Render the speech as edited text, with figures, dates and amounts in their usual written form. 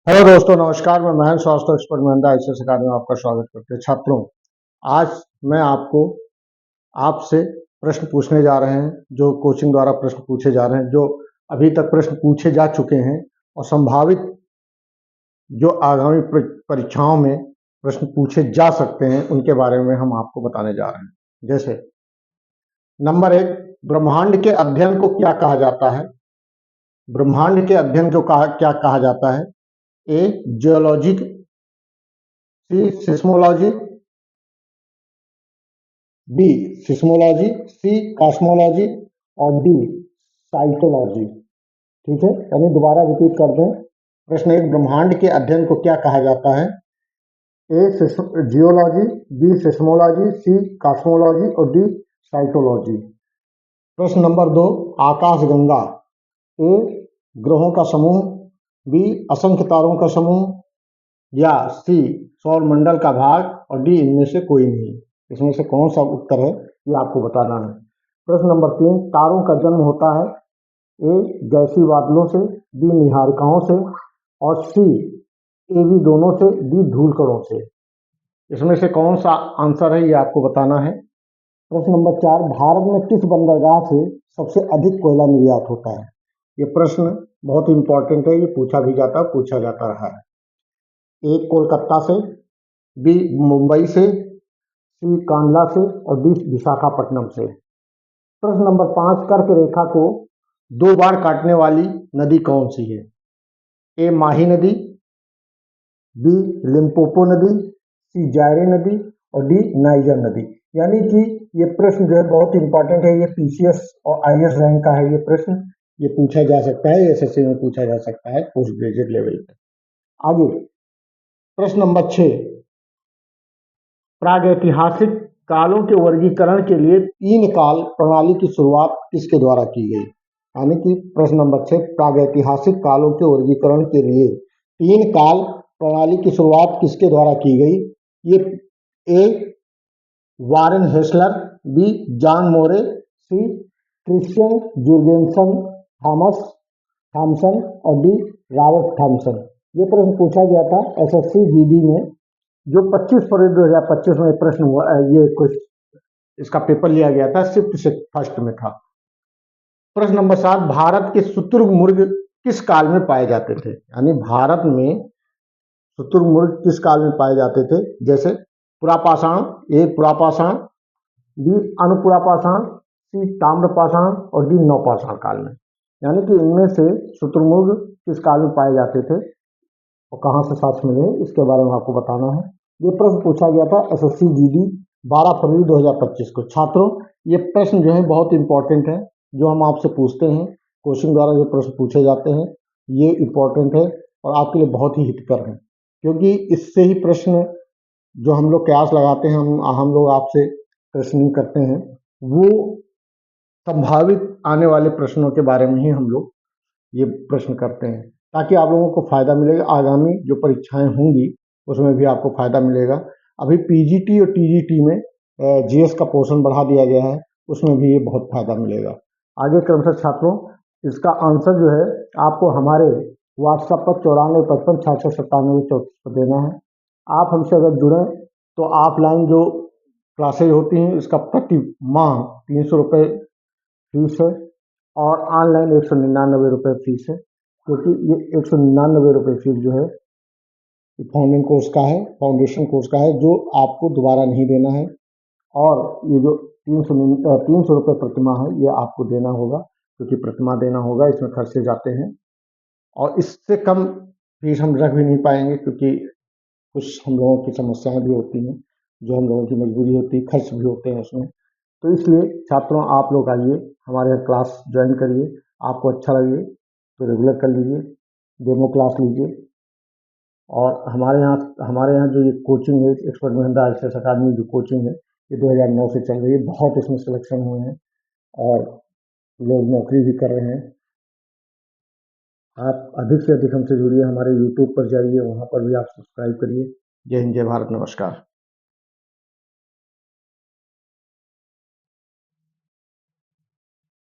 Hello दोस्तों, नमस्कार। मैं महेंद्र स्वास्थ्य एक्सपर्ट महेंद्र आईसीएस अकादमी में आपका स्वागत करते हैं। छात्रों, आज मैं आपको आपसे प्रश्न पूछने जा रहे हैं, जो कोचिंग द्वारा प्रश्न पूछे जा रहे हैं, जो अभी तक प्रश्न पूछे जा चुके हैं और संभावित जो आगामी परीक्षाओं में प्रश्न पूछे जा सकते हैं, उनके बारे में हम आपको बताने जा रहे हैं। जैसे नंबर 1, ब्रह्मांड के अध्ययन को क्या कहा जाता है? ब्रह्मांड के अध्ययन को क्या कहा जाता है? ए, जियोलॉजी, सी, सिस्मोलॉजी, बी, सिस्मोलॉजी, सी, कॉस्मोलॉजी और डी, साइटोलॉजी। ठीक है, यानी दोबारा रिपीट कर दें। प्रश्न 1, ब्रह्मांड के अध्ययन को क्या कहा जाता है? ए, जियोलॉजी, बी, सिस्मोलॉजी, सी, कॉस्मोलॉजी और डी, साइटोलॉजी। प्रश्न नंबर 2, आकाशगंगा। ए, ग्रहों का समूह, बी, असंख्य तारों का समूह, या सी, सौरमंडल का भाग और डी, इनमें से कोई नहीं। इसमें से कौन सा उत्तर है, ये आपको बताना है। प्रश्न नंबर 3, तारों का जन्म होता है? ए, गैसीय बादलों से, बी, नीहारिकाओं से और सी, ए बी दोनों से, डी, धूलकणों से। इसमें से कौन सा आंसर है, ये आपको बताना है। प्रश्न नंबर 4, भारत में किस बंदरगाह से सबसे अधिक कोयला निर्यात होता है? ये प्रश्न बहुत इंपॉर्टेंट है, ये पूछा भी जाता है, पूछा जाता रहा है। ए, कोलकाता से, बी, मुंबई से, सी, कांडला से और डी, विशाखापट्टनम से। प्रश्न नंबर 5, कर्क रेखा को 2 बार काटने वाली नदी कौन सी है? ए, माही नदी, बी, लिम्पोपो नदी, सी, जायरे नदी और डी, नाइजर नदी। यानी कि ये प्रश्न जो है बहुत इंपॉर्टेंट है, ये पीसीएस और आईएएस रैंक का है। ये प्रश्न ये पूछा जा सकता है, एसएससी में पूछा जा सकता है, पोस्ट ग्रेजुएट लेवल पे। आगे प्रश्न नंबर 6, प्रागैतिहासिक कालों के वर्गीकरण के लिए 3 काल प्रणाली की शुरुआत किसके द्वारा की गई? यानी कि प्रश्न नंबर 6, प्रागैतिहासिक कालों के वर्गीकरण के लिए 3 काल प्रणाली की शुरुआत किसके द्वारा की गई? ये ए, वारेन हेस्लर, बी, जॉन मोरे, सी, क्रिश्चियन जूर्गेनसन थॉमसन और डी, रॉबर्ट थॉमसन। ये प्रश्न पूछा गया था एसएससी जीडी में, जो 25 फरवरी 2025 में प्रश्न हुआ। ये कुछ इसका पेपर लिया गया था, शिफ्ट से फर्स्ट में था। प्रश्न नंबर 7, भारत के शुतुरमुर्ग किस काल में पाए जाते थे? यानी भारत में शुतुरमुर्ग किस काल में पाए जाते थे? जैसे पुरापाषाण, ए, पुरापाषाण, बी, अनुपुरापाषाण, सी, ताम्रपाषाण और डी, नवपाषाण काल में। यानी कि इनमें से शुतुरमुर्ग किस काल में पाए जाते थे और कहाँ से साक्ष्य मिले, इसके बारे में आपको बताना है। ये प्रश्न पूछा गया था एसएससी जीडी 12 फरवरी 2025 को। छात्रों, ये प्रश्न जो है बहुत इंपॉर्टेंट है, जो हम आपसे पूछते हैं, कोचिंग द्वारा जो प्रश्न पूछे जाते हैं, ये इंपॉर्टेंट है और आपके लिए बहुत ही हितकर है, क्योंकि इससे ही प्रश्न जो हम लोग कयास लगाते हैं, हम लोग आपसे प्रश्निंग करते हैं, वो संभावित आने वाले प्रश्नों के बारे में ही हम लोग ये प्रश्न करते हैं, ताकि आप लोगों को फायदा मिलेगा। आगामी जो परीक्षाएं होंगी उसमें भी आपको फायदा मिलेगा। अभी पीजीटी और टीजीटी में जीएस का पोर्शन बढ़ा दिया गया है, उसमें भी ये बहुत फायदा मिलेगा। आगे क्रमशः छात्रों, इसका आंसर जो है आपको हमारे व्हाट्सएप पर 9455669734 पर देना है। आप हमसे अगर जुड़ें तो ऑफलाइन जो क्लासेज होती हैं, इसका प्रति माह 300 रुपये फीस है और ऑनलाइन 199 रुपये फीस है, क्योंकि ये 199 रुपये फीस जो है फाउंडेशन कोर्स का है, जो आपको दोबारा नहीं देना है। और ये जो 300 रुपये प्रतिमा है, ये आपको देना होगा, क्योंकि प्रतिमा देना होगा, इसमें खर्चे जाते हैं। और इससे कम फीस हम रख भी नहीं पाएंगे, क्योंकि कुछ हम लोगों की समस्याएं भी होती हैं, जो हम लोगों की मजबूरी होती है, खर्च भी होते हैं उसमें। तो इसलिए छात्रों, आप लोग आइए, हमारे यहाँ क्लास ज्वाइन करिए। आपको अच्छा लगे तो रेगुलर कर लीजिए, डेमो क्लास लीजिए। और हमारे यहाँ जो ये कोचिंग है, एक्सपर्ट महेंद्र आईसीएस अकादमी जो कोचिंग है, ये 2009 से चल रही है। बहुत इसमें सिलेक्शन हुए हैं और लोग नौकरी भी कर रहे हैं। आप अधिक से अधिक हमसे जुड़िए, हमारे यूट्यूब पर जाइए, वहाँ पर भी आप सब्सक्राइब करिए। जय हिंद, जय भारत, नमस्कार।